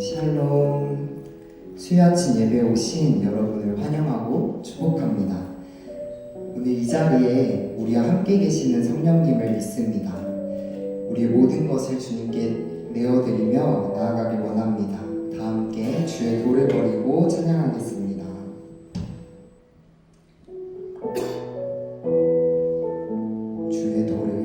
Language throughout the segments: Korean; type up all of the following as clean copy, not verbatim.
샬롬. 수요아침 예배에 오신 여러분을 환영하고 축복합니다. 오늘 이 자리에 우리와 함께 계시는 성령님을 믿습니다. 우리의 모든 것을 주님께 내어드리며 나아가길 원합니다. 다 함께 주의 돌을 버리고 찬양하겠습니다. 주의 돌을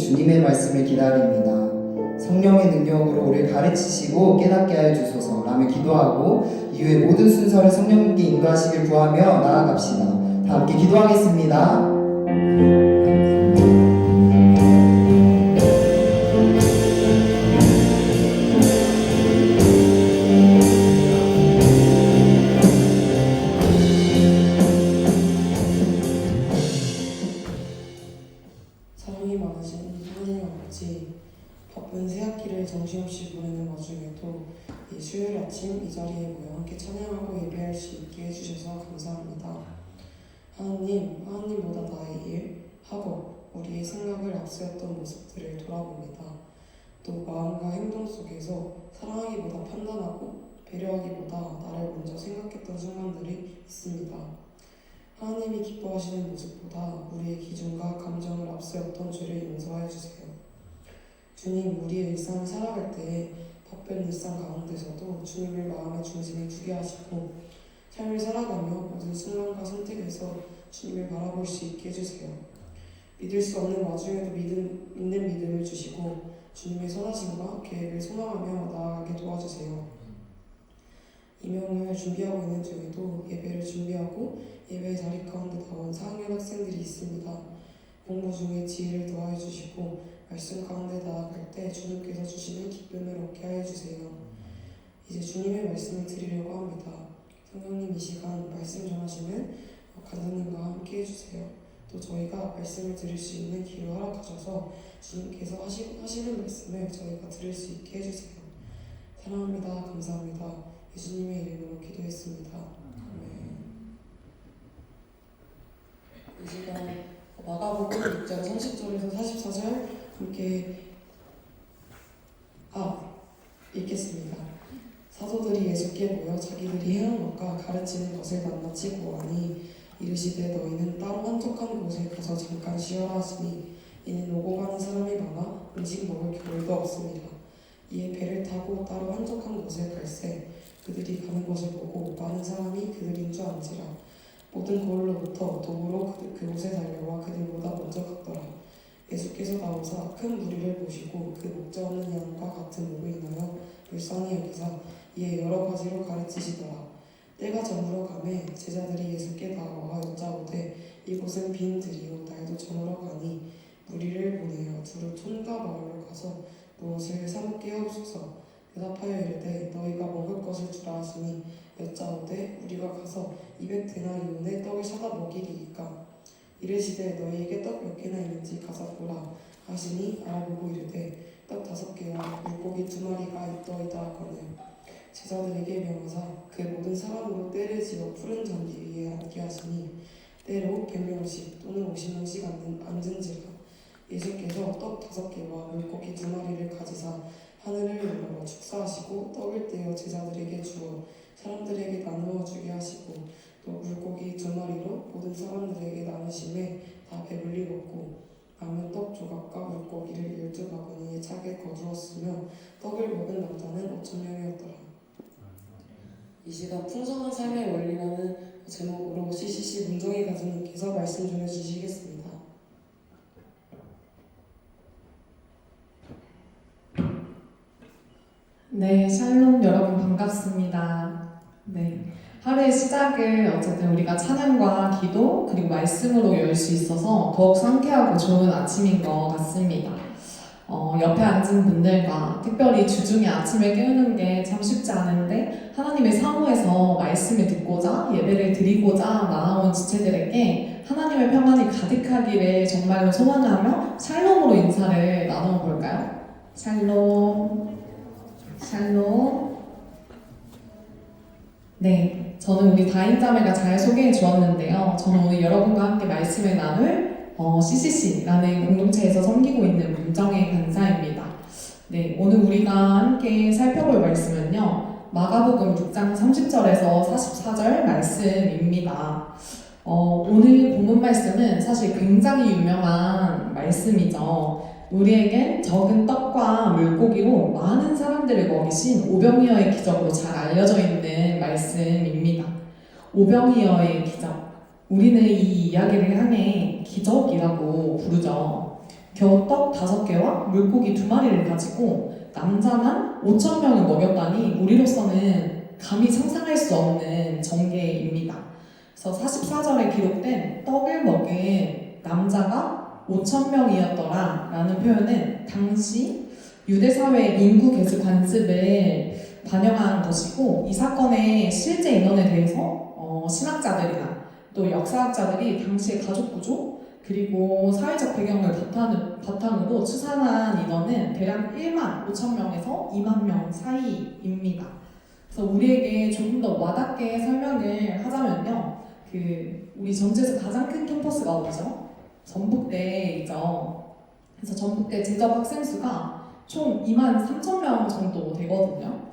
주님의 말씀을 기다립니다. 성령의 능력으로 우리를 가르치시고 깨닫게 하여 주소서 라며 기도하고 이후에 모든 순서를 성령님께 인도하시길 구하며 나아갑시다. 다 함께 기도하겠습니다. 사랑이 많으신 하나님 아버지, 바쁜 새학기를 정신없이 보내는 와중에도 이 수요일 아침 이 자리에 모여 함께 찬양하고 예배할 수 있게 해주셔서 감사합니다. 하나님보다 나의 일, 학업, 우리의 생각을 앞세웠던 모습들을 돌아봅니다. 또 마음과 행동 속에서 사랑하기보다 판단하고 배려하기보다 나를 먼저 생각했던 순간들이 있습니다. 하나님이 기뻐하시는 모습보다 우리의 기준과 감정을 앞세웠던 죄를 용서하여 주세요. 주님, 우리의 일상을 살아갈 때에 바쁜 일상 가운데서도 주님을 마음의 중심에 두게 하시고 삶을 살아가며 모든 순간과 선택에서 주님을 바라볼 수 있게 해주세요. 믿을 수 없는 와중에도 믿는 믿음을 주시고 주님의 선하심과 계획을 소망하며 나아가게 도와주세요. 임용을 준비하고 있는 중에도 예배를 준비하고 예배 자리 가운데 나온 4학년 학생들이 있습니다. 공부 중에 지혜를 더하여 주시고 말씀 가운데 나아갈 때 주님께서 주시는 기쁨을 얻게 하여 주세요. 이제 주님의 말씀을 드리려고 합니다. 성령님, 이 시간 말씀 전하시는 간사님과 함께 해주세요. 또 저희가 말씀을 들을 수 있는 길을 허락하셔서 주님께서 하시는 말씀을 저희가 들을 수 있게 해주세요. 사랑합니다. 감사합니다. 예수님의 이름으로 기도했습니다. 아멘. 이 시간 마가복음 6장 30절에서 44절 함께 읽겠습니다. 사도들이 예수께 모여 자기들이 행한 것과 가르치는 것을 낱낱이 고하니 이르시되 너희는 따로 한적한 곳에 가서 잠깐 쉬어라 하시니 이는 오고 가는 사람이 많아 음식 먹을 겨를도 없습니다. 이에 배를 타고 따로 한적한 곳에 갈새 그들이 가는 것을 보고 많은 사람이 그들인 줄 안지라. 모든 거울로부터 도구로 그곳에 달려와 그들보다 먼저 갔더라. 예수께서 나오사 큰 무리를 보시고 그 목자 없는 양과 같은 목을 인하여 불쌍히 여기사 이에 여러 가지로 가르치시더라. 때가 저물어 가매 제자들이 예수께 나와 여짜오되 이곳은 빈 들이요 날도 저물어 가니 무리를 보내어 두루 촌과 마을로 가서 무엇을 사 먹게 하옵소서. 대답하여 이르되 너희가 먹을 것을 주라 하시니 여짜오되 우리가 가서 200데나리온의 떡을 사다 먹이리이까. 이르시되 너희에게 떡 몇 개나 있는지 가서 보라 하시니 알아보고 이르되 떡 5개와 물고기 2마리가 있더이다 하거늘 제자들에게 명하사 그 모든 사람으로 때를 지어 푸른 잔디 위에 앉게 하시니 때로 100명씩 또는 50명씩 앉은지라. 예수께서 떡 5개와 물고기 2마리를 가지사 하늘을 열어 축사하시고 떡을 떼어 제자들에게 주어 사람들에게 나누어 주게 하시고 또 물고기 2마리로 모든 사람들에게 나누심에 다 배불리 먹고 남은 떡 조각과 물고기를 12바구니에 차게 거두었으며 떡을 먹은 남자는 5,000명이었더라. 이 시간 풍성한 삶의 원리라는 제목으로 CCC 문정희 가수님께서 말씀 전해주시겠습니다. 네, 샬롬 여러분 반갑습니다. 네, 하루의 시작을 어쨌든 우리가 찬양과 기도 그리고 말씀으로 열 수 있어서 더욱 상쾌하고 좋은 아침인 것 같습니다. 옆에 앉은 분들과 특별히 주중에 아침을 깨우는 게 참 쉽지 않은데 하나님의 사모에서 말씀을 듣고자 예배를 드리고자 나아온 지체들에게 하나님의 평안이 가득하기를 정말로 소망하며 샬롬으로 인사를 나눠 볼까요? 샬롬. 샬롬. 네, 저는 우리 다인자매가 잘 소개해 주었는데요. 저는 오늘 여러분과 함께 말씀을 나눌 CCC라는 공동체에서 섬기고 있는 문정의 간사입니다. 네, 오늘 우리가 함께 살펴볼 말씀은요. 마가복음 6장 30절에서 44절 말씀입니다. 오늘 본문 말씀은 사실 굉장히 유명한 말씀이죠. 우리에겐 적은 떡과 물고기로 많은 사람들을 먹이신 오병이어의 기적으로 잘 알려져 있는 말씀입니다. 오병이어의 기적. 우리는 이 이야기를 향해 기적이라고 부르죠. 겨우 떡 5개와 물고기 2마리를 가지고 남자만 5,000명을 먹였다니 우리로서는 감히 상상할 수 없는 전개입니다. 그래서 44절에 기록된 떡을 먹은 남자가 5,000명이었더라 라는 표현은 당시 유대사회의 인구 개수 관습을 반영한 것이고, 이 사건의 실제 인원에 대해서 신학자들이나 또 역사학자들이 당시의 가족 구조 그리고 사회적 배경을 바탕으로 추산한 인원은 대략 1만 5천 명에서 2만 명 사이입니다. 그래서 우리에게 조금 더 와닿게 설명을 하자면요, 우리 전주에서 가장 큰 캠퍼스가 어디죠? 전북대이죠. 그래서 전북대 진적 학생 수가 총 2만 3천 명 정도 되거든요.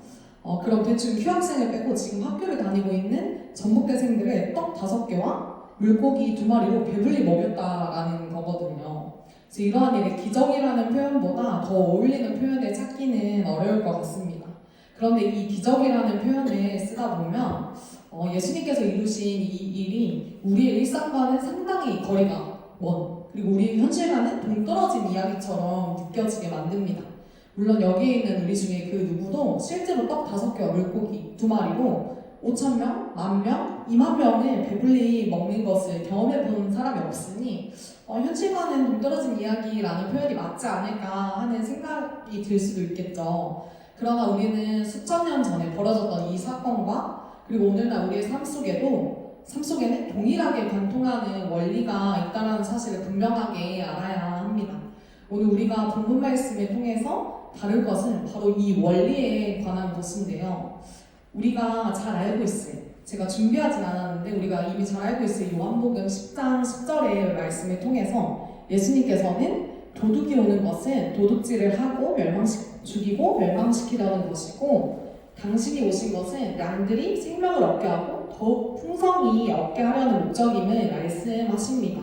그럼 대충 휴학생을 빼고 지금 학교를 다니고 있는 전북대생들을 떡 5개와 물고기 2마리로 배불리 먹였다라는 거거든요. 그래서 이러한 일에 기적이라는 표현보다 더 어울리는 표현을 찾기는 어려울 것 같습니다. 그런데 이 기적이라는 표현을 쓰다 보면 예수님께서 이루신 이 일이 우리의 일상과는 상당히 거리가 먼, 그리고 우리의 현실과는 동떨어진 이야기처럼 느껴지게 만듭니다. 물론 여기에 있는 우리 중에 그 누구도 실제로 떡 5개와 물고기 2마리로 5,000명, 10,000명, 2만 명을 배불리 먹는 것을 경험해 본 사람이 없으니 현실과는 동떨어진 이야기라는 표현이 맞지 않을까 하는 생각이 들 수도 있겠죠. 그러나 우리는 수천 년 전에 벌어졌던 이 사건과 그리고 오늘날 우리의 삶 속에는 동일하게 관통하는 원리가 있다는 사실을 분명하게 알아야 합니다. 오늘 우리가 본문 말씀을 통해서 다룰 것은 바로 이 원리에 관한 것인데요. 우리가 잘 알고 있을, 제가 준비하진 않았는데 우리가 이미 잘 알고 있을 요한복음 10장 10절의 말씀을 통해서 예수님께서는 도둑이 오는 것은 도둑질을 하고 죽이고 멸망시키려는 것이고, 당신이 오신 것은 양들이 생명을 얻게 하고 더욱 풍성히 얻게 하려는 목적임을 말씀하십니다.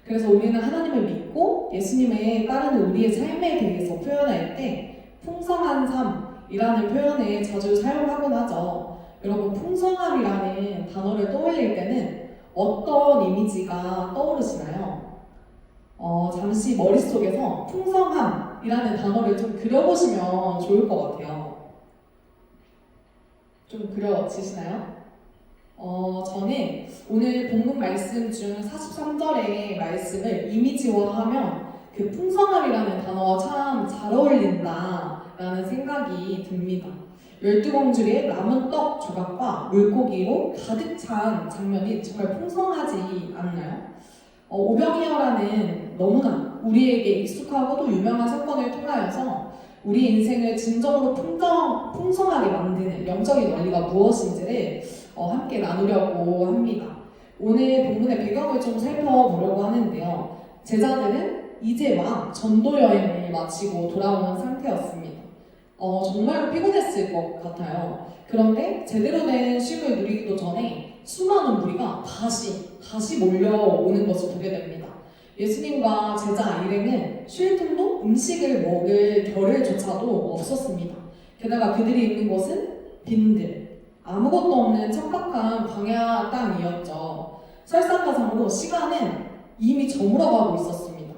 그래서 우리는 하나님을 믿고 예수님을 따르는 우리의 삶에 대해서 표현할 때 풍성한 삶이라는 표현을 자주 사용하곤 하죠. 여러분, 풍성함이라는 단어를 떠올릴 때는 어떤 이미지가 떠오르시나요? 잠시 머릿속에서 풍성함이라는 단어를 좀 그려보시면 좋을 것 같아요. 좀 그려지시나요? 저는 오늘 본문 말씀 중 43절의 말씀을 이미지화하면 그 풍성함이라는 단어와 참 잘 어울린다라는 생각이 듭니다. 12공주의 남은 떡 조각과 물고기로 가득 찬 장면이 정말 풍성하지 않나요? 오병이어라는 너무나 우리에게 익숙하고도 유명한 사건을 통하여서 우리 인생을 진정으로 풍성하게 만드는 영적인 원리가 무엇인지를 함께 나누려고 합니다. 오늘 본문의 배경을 좀 살펴보려고 하는데요. 제자들은 이제 막 전도 여행을 마치고 돌아온 상태였습니다. 정말 피곤했을 것 같아요. 그런데 제대로 된 쉼을 누리기도 전에 수많은 무리가 다시 몰려오는 것을 보게 됩니다. 예수님과 제자 일행은 쉴 틈도 음식을 먹을 겨를조차도 없었습니다. 게다가 그들이 있는 곳은 빈들, 아무것도 없는 척박한 광야 땅이었죠. 설상가상으로 시간은 이미 저물어가고 있었습니다.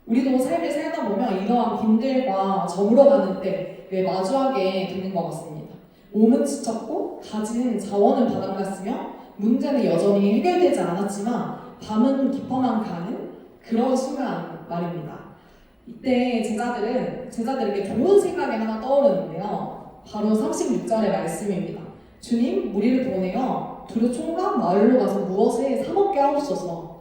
우리도 삶을 살다 보면 이러한 빈들과 저물어가는 때에 마주하게 되는 것 같습니다. 몸은 지쳤고 가진 자원은 바닥났으며 문제는 여전히 해결되지 않았지만 밤은 깊어만 가는 그런 순간 말입니다. 이때 제자들에게 좋은 생각이 하나 떠오르는데요. 바로 36절의 말씀입니다. 주님, 우리를 보내어 두루 총각 마을로 가서 무엇을 사 먹게 하옵소서.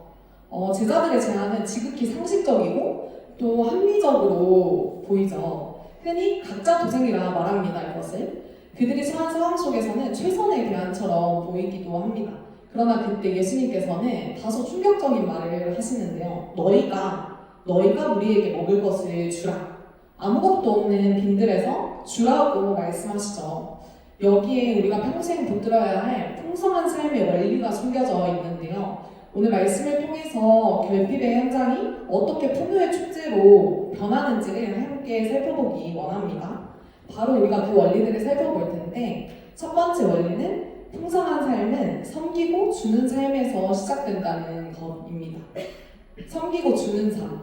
제자들의 제안은 지극히 상식적이고 또 합리적으로 보이죠. 흔히 각자 도생이라 말합니다. 이것을 그들이 처한 상황 속에서는 최선의 대안처럼 보이기도 합니다. 그러나 그때 예수님께서는 다소 충격적인 말을 하시는데요. 너희가 우리에게 먹을 것을 주라. 아무것도 없는 빈들에서 주라고 말씀하시죠. 여기에 우리가 평생 붙들어야 할 풍성한 삶의 원리가 숨겨져 있는데요. 오늘 말씀을 통해서 결핍의 현장이 어떻게 풍요의 축제로 변하는지를 함께 살펴보기 원합니다. 바로 우리가 그 원리들을 살펴볼 텐데, 첫 번째 원리는 풍성한 삶은 섬기고 주는 삶에서 시작된다는 것입니다. 섬기고 주는 삶.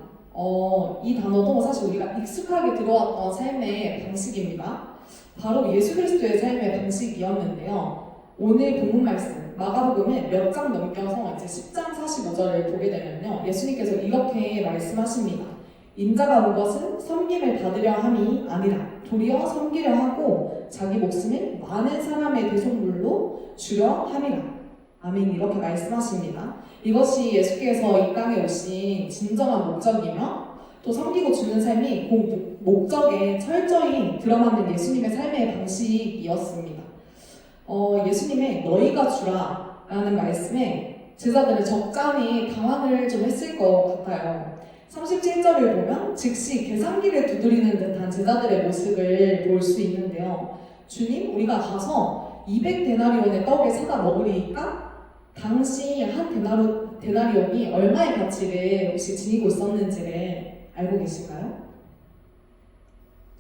이 단어도 사실 우리가 익숙하게 들어왔던 삶의 방식입니다. 바로 예수 그리스도의 삶의 방식이었는데요. 오늘 본문 말씀 마가복음을 몇 장 넘겨서 이제 10장 45절을 보게 되면요, 예수님께서 이렇게 말씀하십니다. 인자가 온 것은 섬김을 받으려 함이 아니라 도리어 섬기려 하고 자기 목숨을 많은 사람의 대속물로 주려 함이라. 아멘. 이렇게 말씀하십니다. 이것이 예수께서 이 땅에 오신 진정한 목적이며 또 섬기고 주는 삶이 그 목적에 철저히 들어맞는 예수님의 삶의 방식이었습니다. 예수님의 너희가 주라 라는 말씀에 제자들은 적잖이 당황을 좀 했을 것 같아요. 37절을 보면 즉시 계산기를 두드리는 듯한 제자들의 모습을 볼 수 있는데요. 주님, 우리가 가서 200데나리온의 떡을 사다 먹으리까? 당시 한 데나리온이 얼마의 가치를 혹시 지니고 있었는지를 알고 계실까요?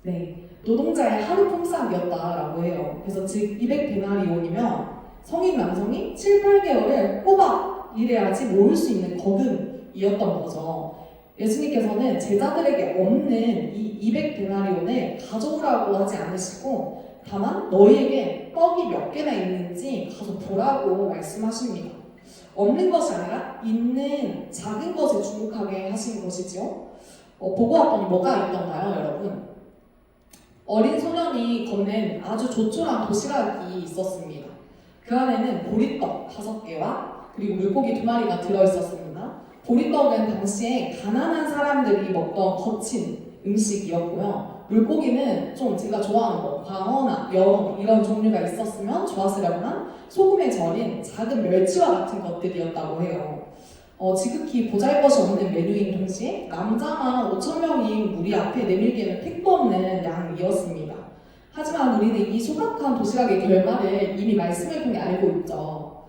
네, 노동자의 하루 품삯이었다라고 해요. 그래서 즉 200데나리온이면 성인 남성이 7, 8개월을 꼬박 일해야지 모을 수 있는 거금이었던 거죠. 예수님께서는 제자들에게 없는 이 200데나리온을 가져오라고 하지 않으시고 다만 너희에게 떡이 몇 개나 있는지 가서 보라고 말씀하십니다. 없는 것이 아니라 있는 작은 것에 주목하게 하신 것이죠. 보고 왔더니 뭐가 있던가요, 여러분? 어린 소년이 건넨 아주 조촐한 도시락이 있었습니다. 그 안에는 보리떡 5개와 그리고 물고기 2마리가 들어있었습니다. 보리떡은 당시에 가난한 사람들이 먹던 거친 음식이었고요. 물고기는 좀 제가 좋아하는 거, 광어나 연 이런 종류가 있었으면 좋았으려면 소금에 절인 작은 멸치와 같은 것들이었다고 해요. 지극히 보잘것이 없는 메뉴인 동시에 남자만 5,000명이 우리 앞에 내밀기에는 택도 없는 양이었습니다. 하지만 우리는 이 소박한 도시락의 결말을 이미 말씀을 통해 알고 있죠.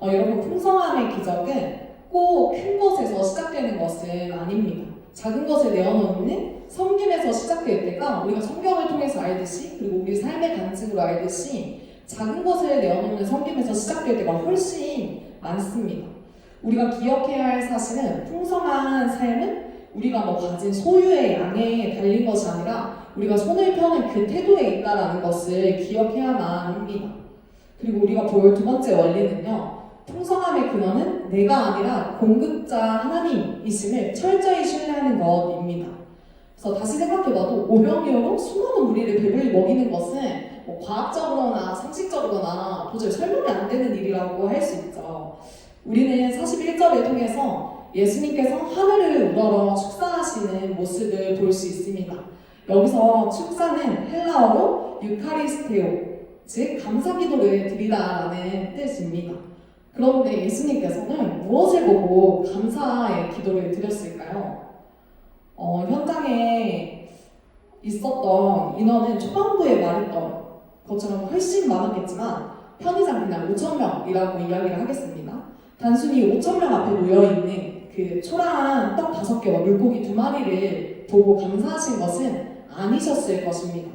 여러분, 풍성함의 기적은 꼭 큰 것에서 시작되는 것은 아닙니다. 작은 것을 내어놓는 섬김에서 시작될 때가 우리가 성경을 통해서 알듯이 그리고 우리 삶의 간증으로 알듯이 작은 것을 내어놓는 섬김에서 시작될 때가 훨씬 많습니다. 우리가 기억해야 할 사실은 풍성한 삶은 우리가 가진 소유의 양에 달린 것이 아니라 우리가 손을 펴는 그 태도에 있다는 것을 기억해야만 합니다. 그리고 우리가 볼 두 번째 원리는요, 풍성함의 근원은 내가 아니라 공급자 하나님이심을 철저히 신뢰하는 것입니다. 그래서 다시 생각해봐도 오병이어로 수많은 무리를 배불리 먹이는 것은 과학적으로나 상식적으로나 도저히 설명이 안 되는 일이라고 할 수 있죠. 우리는 41절을 통해서 예수님께서 하늘을 우러러 축사하시는 모습을 볼 수 있습니다. 여기서 축사는 헬라어로 유카리스테오, 즉 감사기도를 드리다라는 뜻입니다. 그런데 예수님께서는 무엇을 보고 감사의 기도를 드렸을까요? 현장에 있었던 인원은 초반부에 말했던 것처럼 훨씬 많았겠지만 편의상 그냥 5,000명이라고 이야기를 하겠습니다. 단순히 5,000명 앞에 놓여있는 그 초라한 떡 5개와 물고기 2마리를 보고 감사하신 것은 아니셨을 것입니다.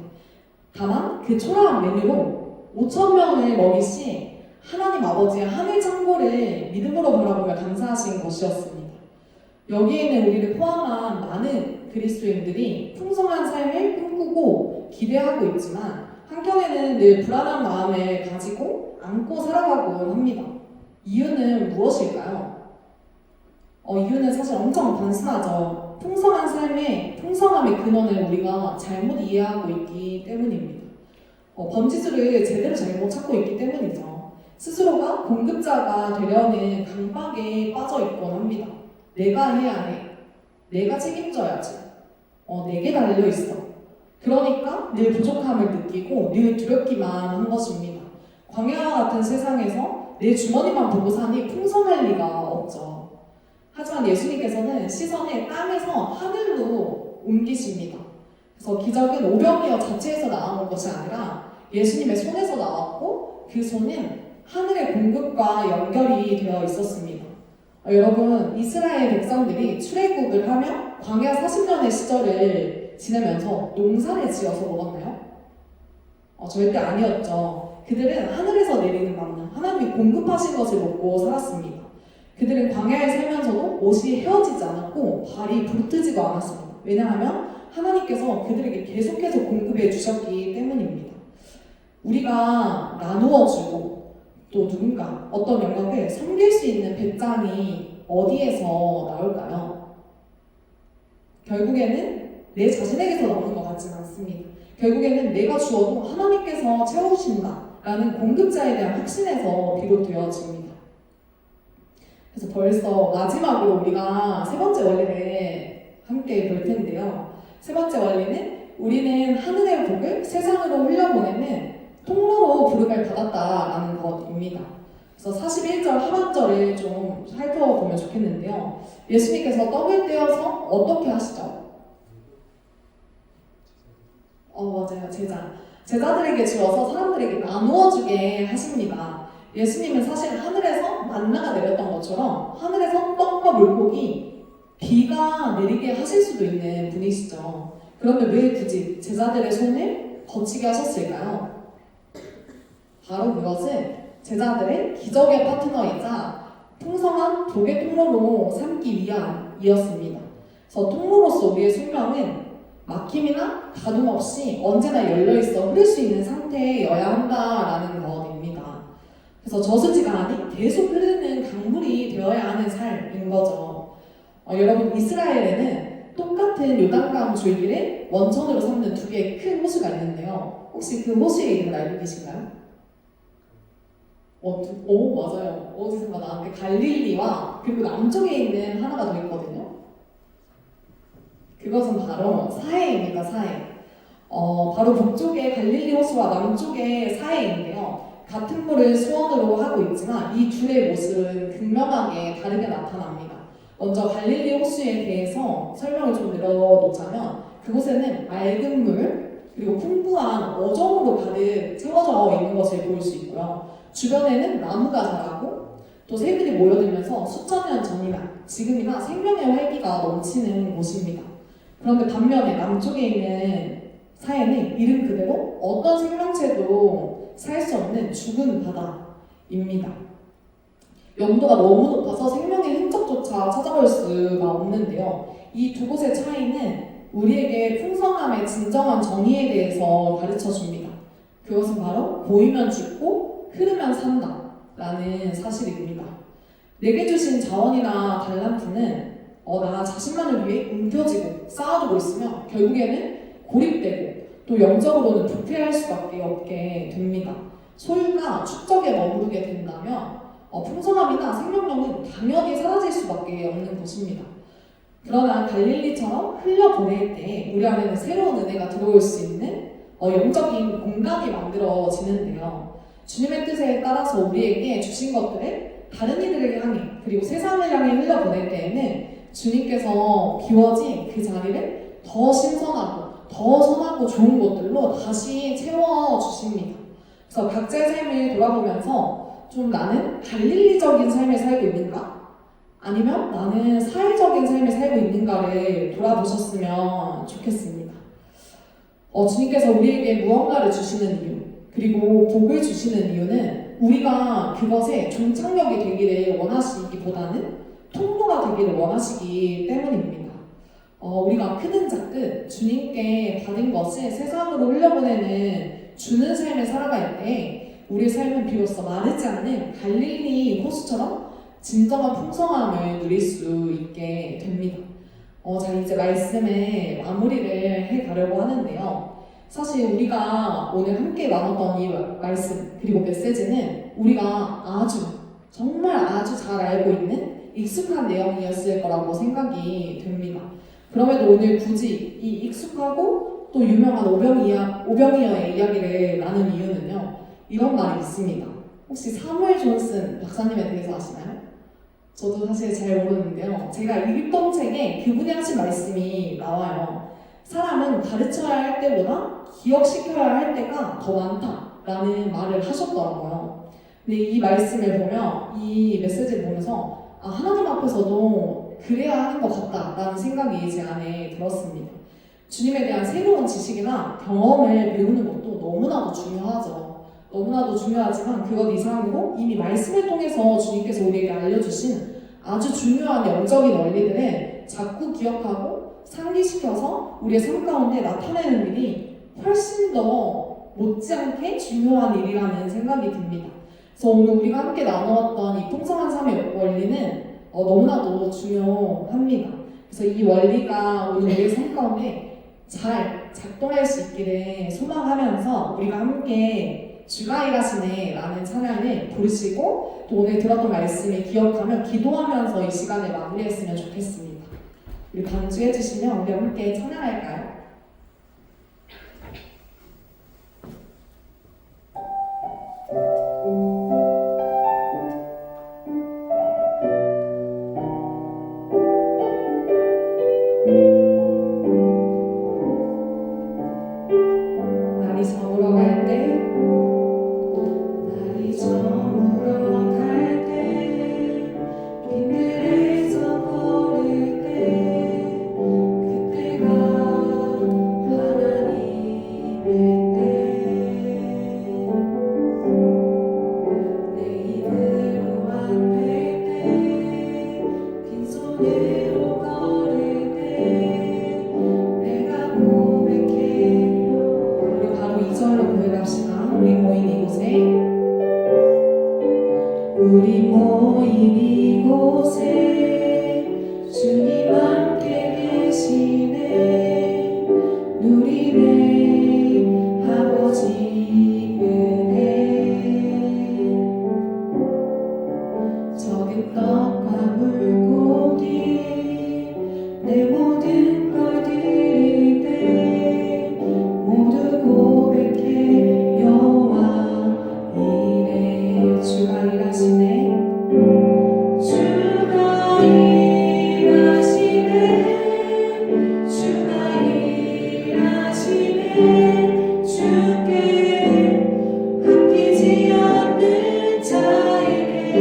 다만 그 초라한 메뉴로 5,000명을 먹이신 하나님 아버지의 하늘 창고를 믿음으로 바라보며 감사하신 것이었습니다. 여기에는 우리를 포함한 많은 그리스도인들이 풍성한 삶을 꿈꾸고 기대하고 있지만 한켠에는 늘 불안한 마음을 가지고 안고 살아가곤 합니다. 이유는 무엇일까요? 이유는 사실 엄청 단순하죠. 풍성한 삶의 풍성함의 근원을 우리가 잘못 이해하고 있기 때문입니다. 번지수를 제대로 잘못 찾고 있기 때문이죠. 스스로가 공급자가 되려는 강박에 빠져 있곤 합니다. 내가 해야 해. 내가 책임져야지. 내게 달려있어. 그러니까 늘 부족함을 느끼고 늘 두렵기만 한 것입니다. 광야와 같은 세상에서 내 주머니만 보고 사니 풍성할 리가 없죠. 하지만 예수님께서는 시선을 땅에서 하늘로 옮기십니다. 그래서 기적은 오병이어 자체에서 나온 것이 아니라 예수님의 손에서 나왔고 그 손은 하늘의 공급과 연결이 되어 있었습니다. 여러분, 이스라엘 백성들이 출애굽을 하며 광야 40년의 시절을 지내면서 농사를 지어서 먹었나요? 절대 아니었죠. 그들은 하늘에서 내리는 만나, 하나님이 공급하신 것을 먹고 살았습니다. 그들은 광야에 살면서도 옷이 헤어지지 않았고 발이 부르트지도 않았습니다. 왜냐하면 하나님께서 그들에게 계속해서 공급해 주셨기 때문입니다. 우리가 나누어주고 또 누군가 어떤 영역을 섬길 수 있는 배짱이 어디에서 나올까요? 결국에는 내 자신에게서 나오는 것 같지는 않습니다. 결국에는 내가 주어도 하나님께서 채워주신다라는 공급자에 대한 확신에서 비롯되어집니다. 그래서 벌써 마지막으로 우리가 세 번째 원리를 함께 볼 텐데요. 세 번째 원리는 우리는 하늘의 복을 세상으로 흘려보내는 통로로 부름을 받았다라는 것입니다. 그래서 41절 하반절을 좀 살펴보면 좋겠는데요. 예수님께서 떡을 떼어서 어떻게 하시죠? 맞아요. 제자들에게 주어서 사람들에게 나누어 주게 하십니다. 예수님은 사실 하늘에서 만나가 내렸던 것처럼 하늘에서 떡과 물고기, 비가 내리게 하실 수도 있는 분이시죠. 그런데 왜 굳이 제자들의 손을 거치게 하셨을까요? 바로 그것은 제자들의 기적의 파트너이자 풍성한 복의 통로로 삼기 위함이었습니다. 그래서 통로로서 우리의 생명은 막힘이나 가동 없이 언제나 열려있어 흐를 수 있는 상태여야 한다라는 것입니다. 그래서 저수지가 아닌 계속 흐르는 강물이 되어야 하는 삶인 거죠. 여러분, 이스라엘에는 똑같은 요단강 줄기를 원천으로 삼는 두 개의 큰 호수가 있는데요. 혹시 그 호수의 이름을 알고 계신가요? 맞아요. 어디선가 나한테 갈릴리와 그리고 남쪽에 있는 하나가 더 있거든요. 그것은 바로 사해입니다. 사해. 바로 북쪽의 갈릴리 호수와 남쪽의 사해인데요. 같은 물을 수원으로 하고 있지만 이 둘의 모습은 극명하게 다르게 나타납니다. 먼저 갈릴리 호수에 대해서 설명을 좀 늘어놓자면 그곳에는 맑은 물 그리고 풍부한 어종으로 가득 채워져 있는 것을 볼 수 있고요. 주변에는 나무가 자라고 또 새들이 모여들면서 수천 년 전이나 지금이나 생명의 활기가 넘치는 곳입니다. 그런데 반면에 남쪽에 있는 사해는 이름 그대로 어떤 생명체도 살 수 없는 죽은 바다입니다. 영도가 너무 높아서 생명의 흔적조차 찾아볼 수가 없는데요. 이 두 곳의 차이는 우리에게 풍성함의 진정한 정의에 대해서 가르쳐 줍니다. 그것은 바로 보이면 죽고 흐르면 산다 라는 사실입니다. 내게 주신 자원이나 달란트는 나 자신만을 위해 움켜쥐고 쌓아두고 있으면 결국에는 고립되고 또 영적으로는 부패할 수밖에 없게 됩니다. 소유가 축적에 머무르게 된다면 풍성함이나 생명력은 당연히 사라질 수밖에 없는 것입니다. 그러나 갈릴리처럼 흘려보낼 때 우리 안에는 새로운 은혜가 들어올 수 있는 영적인 공간이 만들어지는데요. 주님의 뜻에 따라서 우리에게 주신 것들을 다른 이들에게 향해 그리고 세상을 향해 흘려보낼 때에는 주님께서 비워진 그 자리를 더 신선하고 더 선하고 좋은 것들로 다시 채워주십니다. 그래서 각자의 삶을 돌아보면서 좀 나는 갈릴리적인 삶을 살고 있는가? 아니면 나는 사회적인 삶을 살고 있는가를 돌아보셨으면 좋겠습니다. 주님께서 우리에게 무언가를 주시는 이유 그리고 복을 주시는 이유는 우리가 그것에 종착역이 되기를 원하시기보다는 통로가 되기를 원하시기 때문입니다. 우리가 크든 작든 주님께 받은 것을 세상으로 흘려보내는 주는 삶을 살아갈 때 우리의 삶은 비로소 마르지 않는 갈릴리 호수처럼 진정한 풍성함을 누릴 수 있게 됩니다. 자, 이제 말씀의 마무리를 해가려고 하는데요. 사실 우리가 오늘 함께 나눴던 이 말씀 그리고 메시지는 우리가 정말 아주 잘 알고 있는 익숙한 내용이었을 거라고 생각이 됩니다. 그럼에도 오늘 굳이 이 익숙하고 또 유명한 오병이어의 이야기를 나눈 이유는요. 이런 말이 있습니다. 혹시 사무엘 존슨 박사님에 대해서 아시나요? 저도 사실 잘 모르는데요. 제가 읽던 책에 그분이 하신 말씀이 나와요. 사람은 가르쳐야 할 때보다 기억시켜야 할 때가 더 많다라는 말을 하셨더라고요. 근데 이 말씀을 보면, 이 메시지를 보면서 하나님 앞에서도 그래야 하는 것 같다라는 생각이 제 안에 들었습니다. 주님에 대한 새로운 지식이나 경험을 배우는 것도 너무나도 중요하죠. 너무나도 중요하지만 그것 이상으로 이미 말씀을 통해서 주님께서 우리에게 알려주신 아주 중요한 영적인 원리들은 자꾸 기억하고 상기시켜서 우리의 삶 가운데 나타내는 일이 훨씬 더 못지않게 중요한 일이라는 생각이 듭니다. 그래서 오늘 우리가 함께 나누었던 이 풍성한 삶의 원리는 너무나도 중요합니다. 그래서 이 원리가 오늘 우리의 삶 가운데 잘 작동할 수 있기를 소망하면서 우리가 함께 주가 일하시네 라는 찬양을 부르시고 또 오늘 들었던 말씀을 기억하며 기도하면서 이 시간을 마무리했으면 좋겠습니다. 우리 반주해 주시면 우리 함께 찬양할까요? 날이 저물어 갈 때, 날이 저물어 갈 때, 빈들에서 걸을 때, 그때가 하나님의 때, 내 입으로만 뵐 때, 빈손으로 걸을 때, 내가 고백해요. 우리 바로 2절로 고백합시다. 우리 모인 이곳에, 우리 모인 이곳에 주님 함께 계시네. 누리네 아버지 은혜. 적은 떡과 물고기 내 모든 걸 드릴 때 모두 고백해 여호와 이래. 주가 일하시네. 주가 일하시네. 주가 일하시네. 주께 아끼지 않는 자에게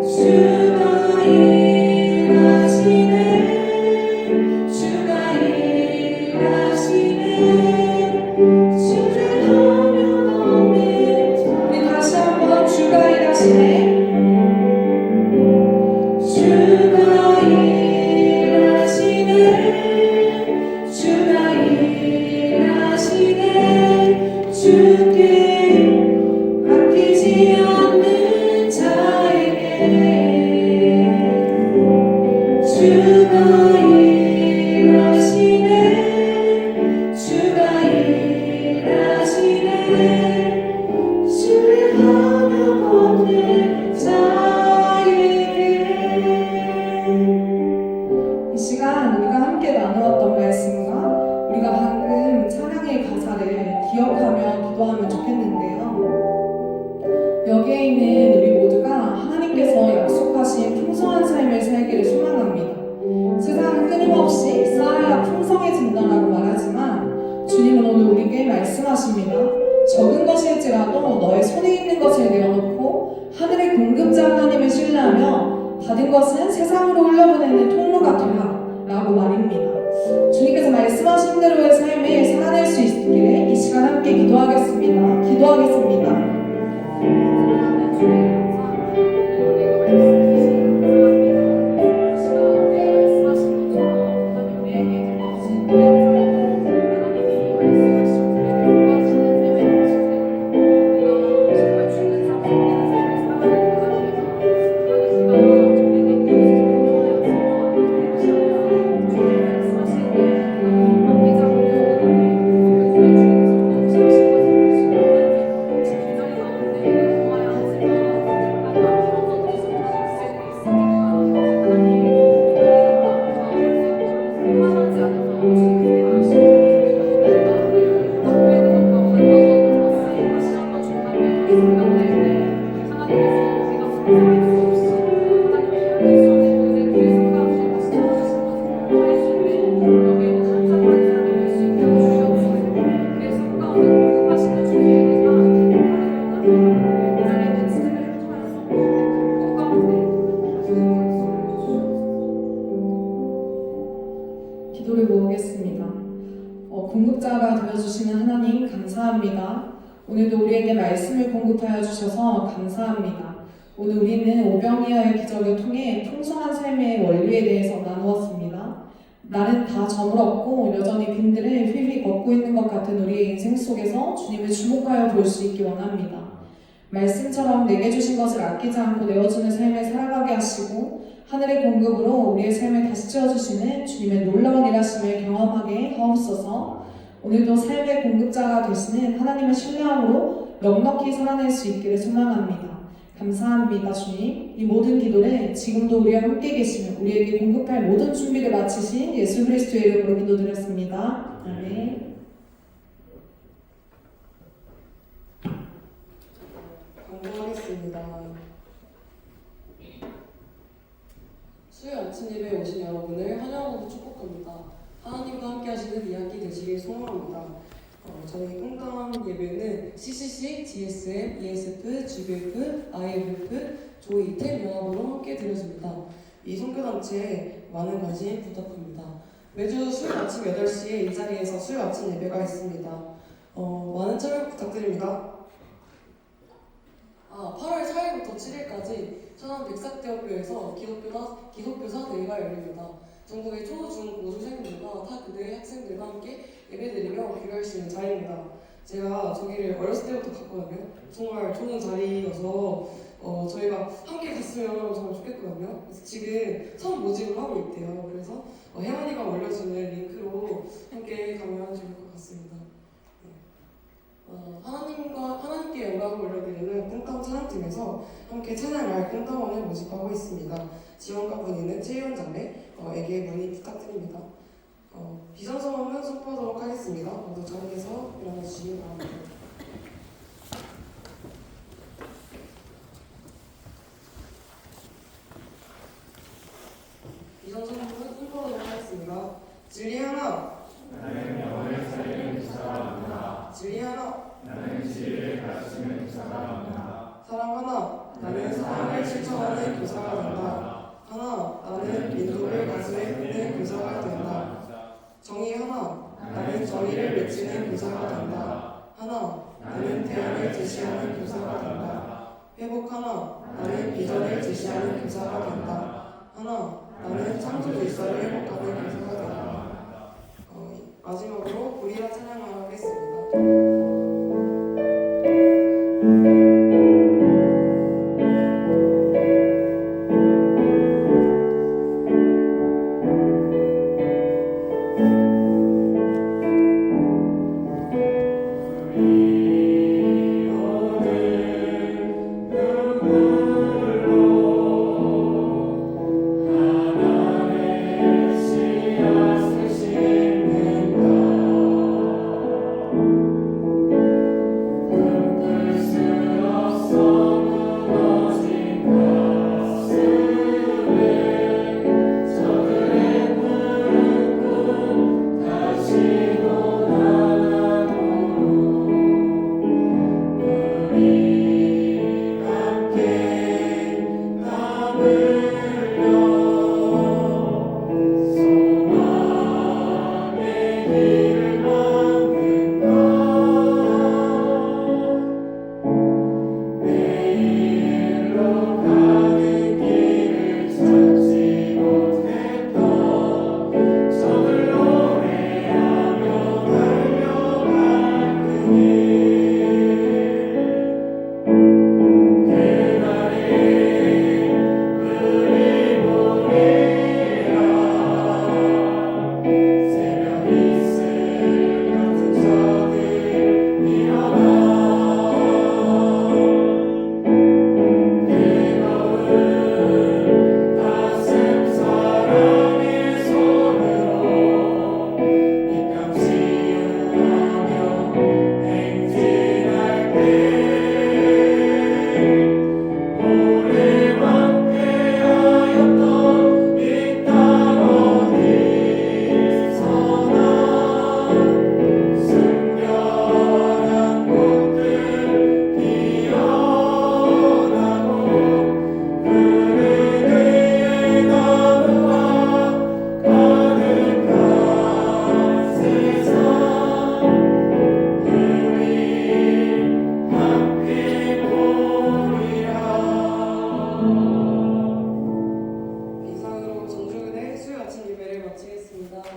주가 일하시네. 주가 일하시네. 주를 하며 걷는. 우리 다시 한번 주가 일하시네. 주가 일하시네. 주가 일하시네. 주께 아끼지 않는 자에게 주가 일하시네. 주가 일하시네. 주를 하며 걷는 자에게. 이 시간 우리가 함께 나누었던 말씀과 우리가 방금 찬양의 가사를 기억하며 기도하면 좋겠는데요. 여기에 있는 우리 모두가 하나님께서 약속하신 풍성한 삶을 살기를 소망합니다. 세상은 끊임없이 쌓아야 풍성해진다라고 말하지만 주님은 오늘 우리에게 말씀하십니다. 적은 것일지라도 너의 손에 있는 것을 내어놓고 하늘의 공급자 하나님을 신뢰하며 받은 것은 세상으로 흘려보내는 통로가 되라 라고 말입니다. 주님께서 말씀하신 대로의 삶을 살아낼 수 있기를 이 시간 함께 기도하겠습니다. 기도하겠습니다. 기도를 모으겠습니다. 공급자가 되어주시는 하나님 감사합니다. 오늘도 우리에게 말씀을 공급하여 주셔서 감사합니다. 오늘 우리는 오병이어의 기적을 통해 풍성한 삶의 원리에 대해서 나누었습니다. 나는 다 저물었고 여전히 빈들을 휘휘 걷고 있는 것 같은 우리의 인생 속에서 주님을 주목하여 볼 수 있기 원합니다. 말씀처럼 내게 주신 것을 아끼지 않고 내어주는 삶을 살아가게 하시고 하늘의 공급으로 우리의 삶을 다시 채워주시는 주님의 놀라운 일하심을 경험하게 하옵소서. 오늘도 삶의 공급자가 되시는 하나님을 신뢰함으로 넉넉히 살아낼 수 있기를 소망합니다. 감사합니다, 주님. 이 모든 기도를 지금도 우리와 함께 계시며 우리에게 공급할 모든 준비를 마치신 예수 그리스도의 이름으로 기도드렸습니다. 아멘. 공부하겠습니다. 수요 아침 예배에 오신 여러분을 환영하고 축복합니다. 하나님과 함께 하시는 이야기 되시길 소망합니다. 저희 꽁당 예배는 CCC, GSM, ESF, GBF, IFF, 조이, 이템 연합으로 함께 드려집니다. 이 선교단체에 많은 관심 부탁합니다. 매주 수요 아침 8시에 이 자리에서 수요 아침 예배가 있습니다. 많은 참여 부탁드립니다. 8월 4일부터 7일까지 천안 백삭대학교에서 기독교사 대회가 열립니다. 전국의 초, 중, 고수생들과 타 교대 학생들과 함께 예배드리며 교류할 수 있는 자리입니다. 제가 저기를 어렸을 때부터 갔거든요. 정말 좋은 자리여서 저희가 함께 갔으면 정말 좋겠거든요. 그래서 지금 처음 모집을 하고 있대요. 그래서 혜원이가 올려주는 링크로 함께 가면 좋을 것 같습니다. 하나님께 영광을 올려드리는 꽁땅 찬양팀에서 함께 찬양할 꽁땅원을 모집하고 있습니다. 지원과 문의는 최희원자매에게 문의 부탁드립니다. 비전선언은 선포하도록 하겠습니다. 모두 자리에서 일어나 주시기 바랍니다. 비전선언은 선포하도록 하겠습니다. 진리 하나, 나는 영원을 살리는 기사가 합니다. 진리 하나, 나는 진리를 가르치는 기사가 합니다. 사랑 하나, 나는 사랑을 실천하는 교사가 된다. 하나, 나는 민족을 가슴에 품는 교사가 된다. 정의 하나, 나는 정의를 외치는 교사가 된다. 하나, 나는 대안을 제시하는 교사가 된다. 회복 하나, 나는 비전을 제시하는 교사가 된다. 하나, 나는 창조 질서를 회복하는 교사가 된다. 마지막으로 우리라 찬양을 하겠습니다. 새벽 이슬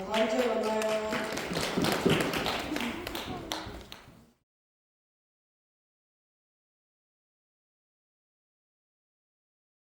다음 주에 만나요.